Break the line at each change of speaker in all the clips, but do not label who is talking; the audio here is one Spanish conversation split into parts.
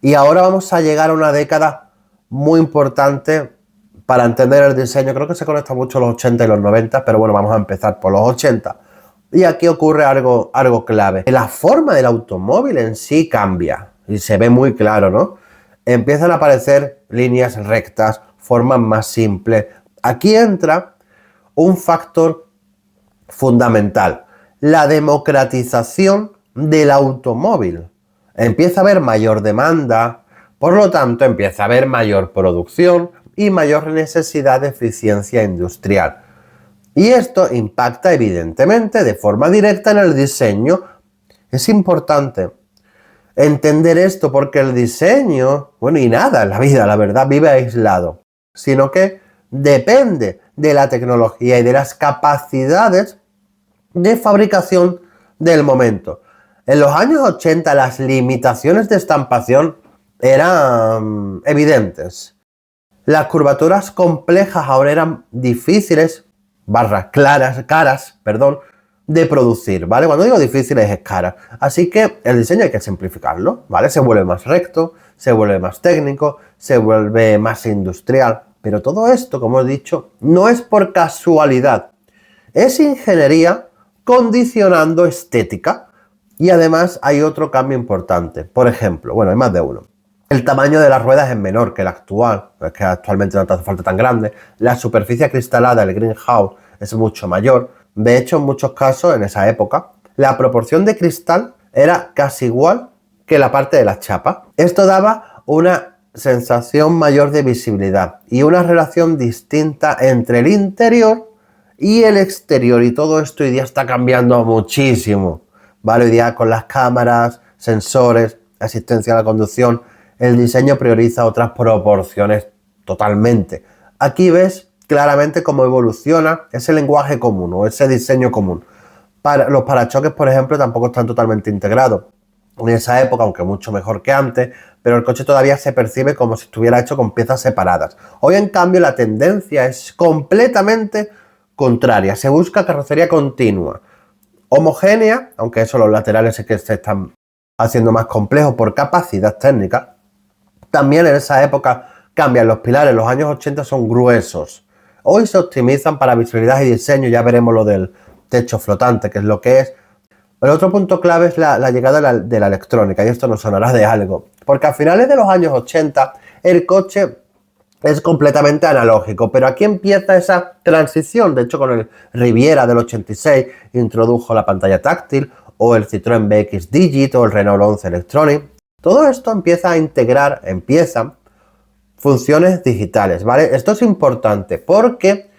Y ahora vamos a llegar a una década muy importante para entender el diseño. Creo que se conecta mucho los 80 y los 90, pero bueno, vamos a empezar por los 80. Y aquí ocurre algo clave. La forma del automóvil en sí cambia y se ve muy claro, ¿no? Empiezan a aparecer líneas rectas, formas más simples. Aquí entra un factor fundamental, la democratización del automóvil. Empieza a haber mayor demanda, por lo tanto empieza a haber mayor producción y mayor necesidad de eficiencia industrial. Y esto impacta evidentemente de forma directa en el diseño. Es importante entender esto porque el diseño, bueno, y nada en la vida, la verdad, vive aislado, sino que depende de la tecnología y de las capacidades de fabricación del momento. En los años 80 las limitaciones de estampación eran evidentes. Las curvaturas complejas ahora eran difíciles, caras, de producir, ¿vale? Cuando digo difíciles es cara. Así que el diseño hay que simplificarlo, ¿vale? Se vuelve más recto, se vuelve más técnico, se vuelve más industrial. Pero todo esto, como he dicho, no es por casualidad. Es ingeniería condicionando estética. Y además hay otro cambio importante. Por ejemplo, bueno, hay más de uno. El tamaño de las ruedas es menor que el actual, es que actualmente no te hace falta tan grande. La superficie acristalada, el greenhouse, es mucho mayor. De hecho, en muchos casos, en esa época, la proporción de cristal era casi igual que la parte de la chapa. Esto daba una sensación mayor de visibilidad y una relación distinta entre el interior y el exterior. Y todo esto hoy día está cambiando muchísimo, ¿vale? Hoy día con las cámaras, sensores, asistencia a la conducción, el diseño prioriza otras proporciones totalmente. Aquí ves claramente cómo evoluciona ese lenguaje común o ese diseño común. Los parachoques, por ejemplo, tampoco están totalmente integrados. En esa época, aunque mucho mejor que antes, pero el coche todavía se percibe como si estuviera hecho con piezas separadas. Hoy, en cambio, la tendencia es completamente contraria. Se busca carrocería continua, homogénea, aunque eso los laterales es que se están haciendo más complejos por capacidad técnica. También en esa época cambian los pilares, los años 80 son gruesos. Hoy se optimizan para visibilidad y diseño, ya veremos lo del techo flotante, que es lo que es. El otro punto clave es la llegada de la electrónica, y esto nos sonará de algo, porque a finales de los años 80 el coche es completamente analógico, pero aquí empieza esa transición. De hecho, con el Riviera del 86 introdujo la pantalla táctil, o el Citroën BX Digit, o el Renault 11 Electronic. Todo esto empieza a integrar, funciones digitales, ¿vale? Esto es importante porque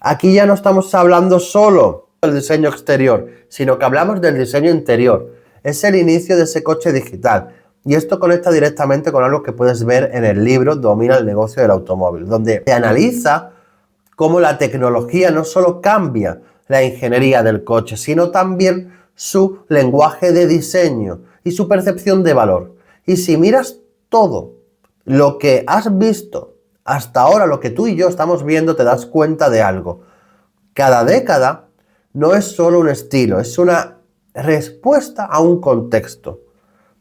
aquí ya no estamos hablando solo del diseño exterior, sino que hablamos del diseño interior. Es el inicio de ese coche digital. Y esto conecta directamente con algo que puedes ver en el libro Domina el negocio del automóvil, donde se analiza cómo la tecnología no solo cambia la ingeniería del coche, sino también su lenguaje de diseño y su percepción de valor. Y si miras todo lo que has visto hasta ahora, lo que tú y yo estamos viendo, te das cuenta de algo. Cada década no es solo un estilo, es una respuesta a un contexto.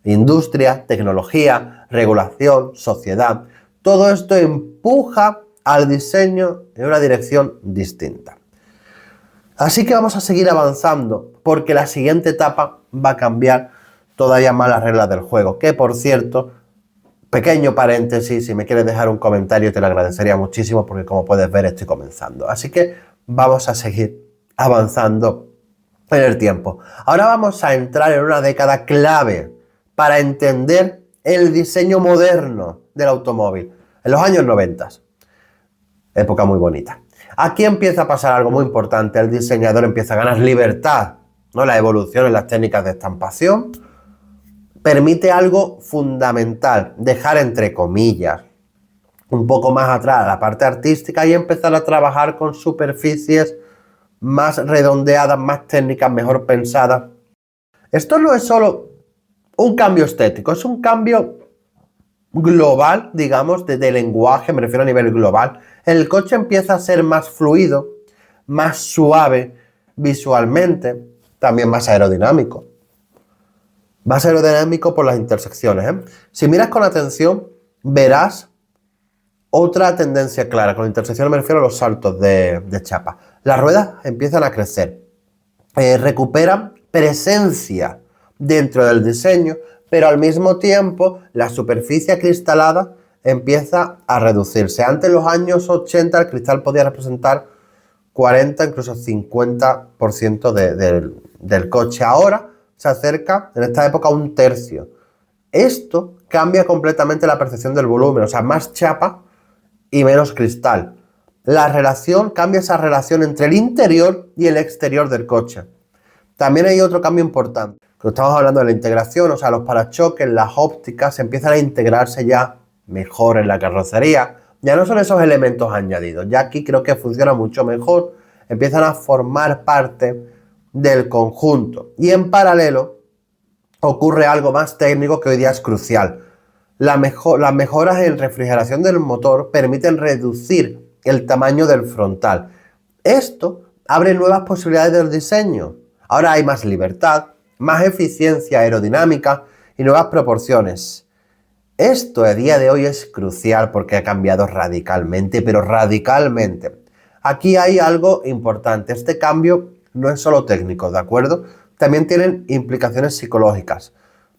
Industria, tecnología, regulación, sociedad, todo esto empuja al diseño en una dirección distinta. Así que vamos a seguir avanzando porque la siguiente etapa va a cambiar todavía más las reglas del juego, que por cierto, pequeño paréntesis, si me quieres dejar un comentario te lo agradecería muchísimo porque como puedes ver estoy comenzando. Así que vamos a seguir avanzando en el tiempo. Ahora vamos a entrar en una década clave para entender el diseño moderno del automóvil, en los años 90. Época muy bonita. Aquí empieza a pasar algo muy importante. El diseñador empieza a ganar libertad, ¿no? La evolución en las técnicas de estampación permite algo fundamental, dejar entre comillas un poco más atrás la parte artística y empezar a trabajar con superficies más redondeadas, más técnicas, mejor pensadas. Esto no es solo un cambio estético, es un cambio global, digamos, de lenguaje, me refiero a nivel global. El coche empieza a ser más fluido, más suave visualmente, también más aerodinámico. Va a ser aerodinámico por las intersecciones, ¿eh? Si miras con atención, verás otra tendencia clara. Con intersecciones me refiero a los saltos de chapa. Las ruedas empiezan a crecer, recuperan presencia dentro del diseño, pero al mismo tiempo la superficie acristalada empieza a reducirse. Antes, en los años 80, el cristal podía representar 40, incluso 50% del coche. Ahora se acerca, en esta época, a un tercio. Esto cambia completamente la percepción del volumen, o sea, más chapa y menos cristal. Cambia esa relación entre el interior y el exterior del coche. También hay otro cambio importante. Cuando estamos hablando de la integración, o sea, los parachoques, las ópticas, empiezan a integrarse ya mejor en la carrocería. Ya no son esos elementos añadidos. Ya aquí creo que funciona mucho mejor. Empiezan a formar parte del conjunto. Y en paralelo ocurre algo más técnico que hoy día es crucial. Las mejoras en refrigeración del motor permiten reducir el tamaño del frontal. Esto abre nuevas posibilidades del diseño. Ahora hay más libertad, más eficiencia aerodinámica y nuevas proporciones. Esto a día de hoy es crucial porque ha cambiado radicalmente, pero radicalmente. Aquí hay algo importante. Este cambio no es solo técnico, ¿de acuerdo? También tienen implicaciones psicológicas.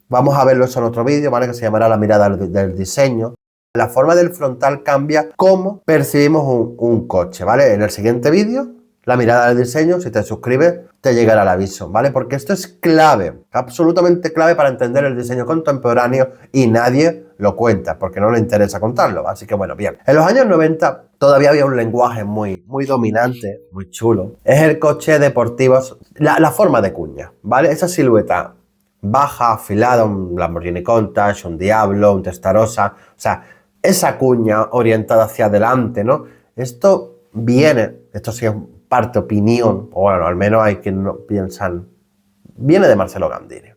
Vamos a verlo eso en otro vídeo, ¿vale? Que se llamará la mirada del diseño. La forma del frontal cambia cómo percibimos un coche, ¿vale? En el siguiente vídeo, la mirada del diseño, si te suscribes, te llegará el aviso, ¿vale? Porque esto es clave, absolutamente clave para entender el diseño contemporáneo y nadie lo cuenta porque no le interesa contarlo. Así que bueno, bien. En los años 90 todavía había un lenguaje muy dominante, muy chulo. Es el coche deportivo, la forma de cuña, ¿vale? Esa silueta baja, afilada, un Lamborghini Countach, un Diablo, un Testarossa, o sea, esa cuña orientada hacia adelante, ¿no? Esto sí es parte opinión, o bueno, al menos hay quien no piensan, viene de Marcelo Gandini.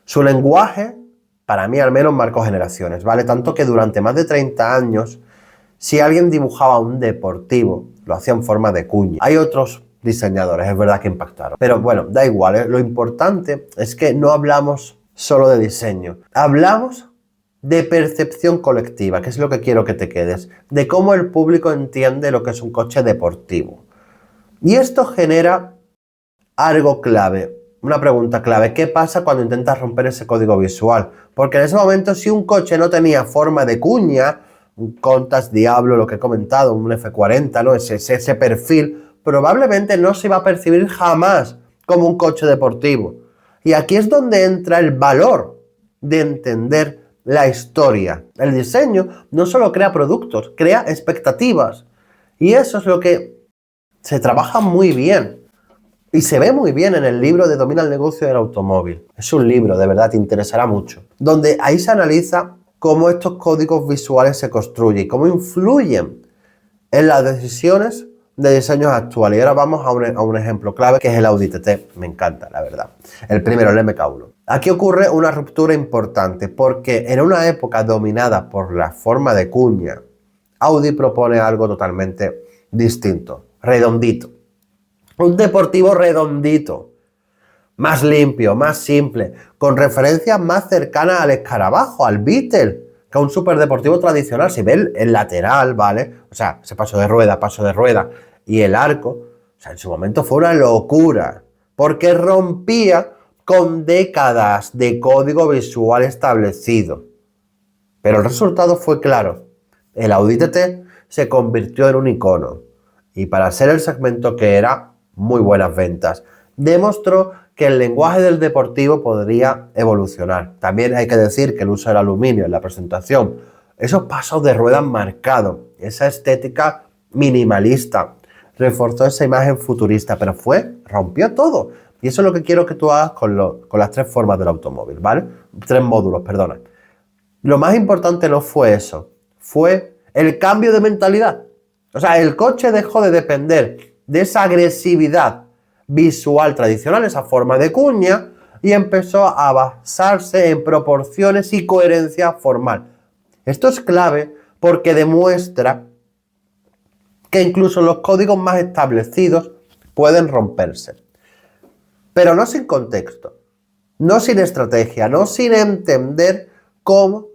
Su lenguaje, para mí al menos, marcó generaciones, ¿vale? Tanto que durante más de 30 años, si alguien dibujaba un deportivo, lo hacía en forma de cuña. Hay otros diseñadores, es verdad que impactaron. Pero bueno, da igual, ¿eh? Lo importante es que no hablamos solo de diseño, hablamos de percepción colectiva, que es lo que quiero que te quedes, de cómo el público entiende lo que es un coche deportivo. Y esto genera algo clave, una pregunta clave. ¿Qué pasa cuando intentas romper ese código visual? Porque en ese momento, si un coche no tenía forma de cuña, un Countach Diablo, lo que he comentado, un F40, ¿no? Ese perfil, probablemente no se iba a percibir jamás como un coche deportivo. Y aquí es donde entra el valor de entender la historia. El diseño no solo crea productos, crea expectativas. Y eso es lo que se trabaja muy bien. Y se ve muy bien en el libro de Domina el negocio del automóvil. Es un libro, de verdad, te interesará mucho. Donde ahí se analiza cómo estos códigos visuales se construyen y cómo influyen en las decisiones de diseños actuales. Y ahora vamos a un ejemplo clave, que es el Audi TT. Me encanta, la verdad. El primero, el MK1. Aquí ocurre una ruptura importante porque en una época dominada por la forma de cuña, Audi propone algo totalmente distinto, redondito. Un deportivo redondito, más limpio, más simple, con referencias más cercanas al escarabajo, al Beetle, que a un superdeportivo tradicional. Si ve el lateral, ¿vale? O sea, ese paso de rueda y el arco, o sea, en su momento fue una locura, porque rompía con décadas de código visual establecido. Pero el resultado fue claro. El Audi TT se convirtió en un icono y para ser el segmento que era, muy buenas ventas. Demostró que el lenguaje del deportivo podría evolucionar. También hay que decir que el uso del aluminio en la presentación, esos pasos de ruedas marcados, esa estética minimalista, reforzó esa imagen futurista, pero rompió todo. Y eso es lo que quiero que tú hagas con las tres formas del automóvil, ¿vale? Tres módulos, perdona. Lo más importante no fue eso, fue el cambio de mentalidad. O sea, el coche dejó de depender de esa agresividad visual tradicional, esa forma de cuña, y empezó a basarse en proporciones y coherencia formal. Esto es clave porque demuestra que incluso los códigos más establecidos pueden romperse. Pero no sin contexto. no sin estrategia, no sin entender cómo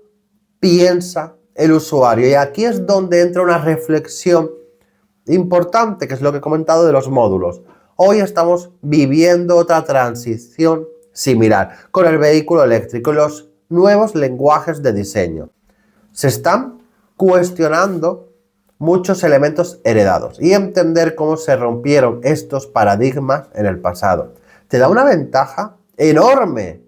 piensa el usuario. Y aquí es donde entra una reflexión importante, que es lo que he comentado de los módulos. Hoy estamos viviendo otra transición similar con el vehículo eléctrico y los nuevos lenguajes de diseño. Se están cuestionando muchos elementos heredados y entender cómo se rompieron estos paradigmas en el pasado. Te da una ventaja enorme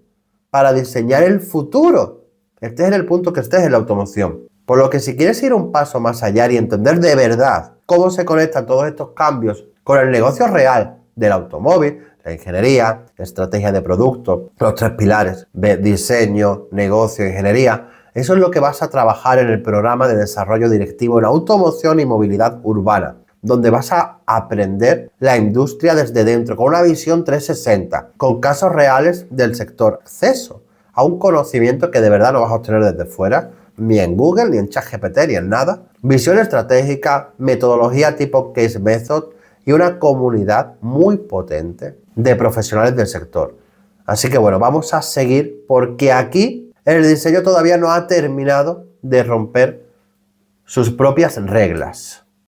para diseñar el futuro. Estés en el punto que estés en la automoción. Por lo que si quieres ir un paso más allá y entender de verdad cómo se conectan todos estos cambios con el negocio real del automóvil, la ingeniería, la estrategia de producto, los 3 pilares de diseño, negocio e ingeniería, eso es lo que vas a trabajar en el programa de desarrollo directivo en automoción y movilidad urbana, donde vas a aprender la industria desde dentro, con una visión 360, con casos reales del sector, acceso a un conocimiento que de verdad no vas a obtener desde fuera, ni en Google, ni en ChatGPT, ni en nada. Visión estratégica, metodología tipo Case Method y una comunidad muy potente de profesionales del sector. Así que bueno, vamos a seguir porque aquí el diseño todavía no ha terminado de romper sus propias reglas.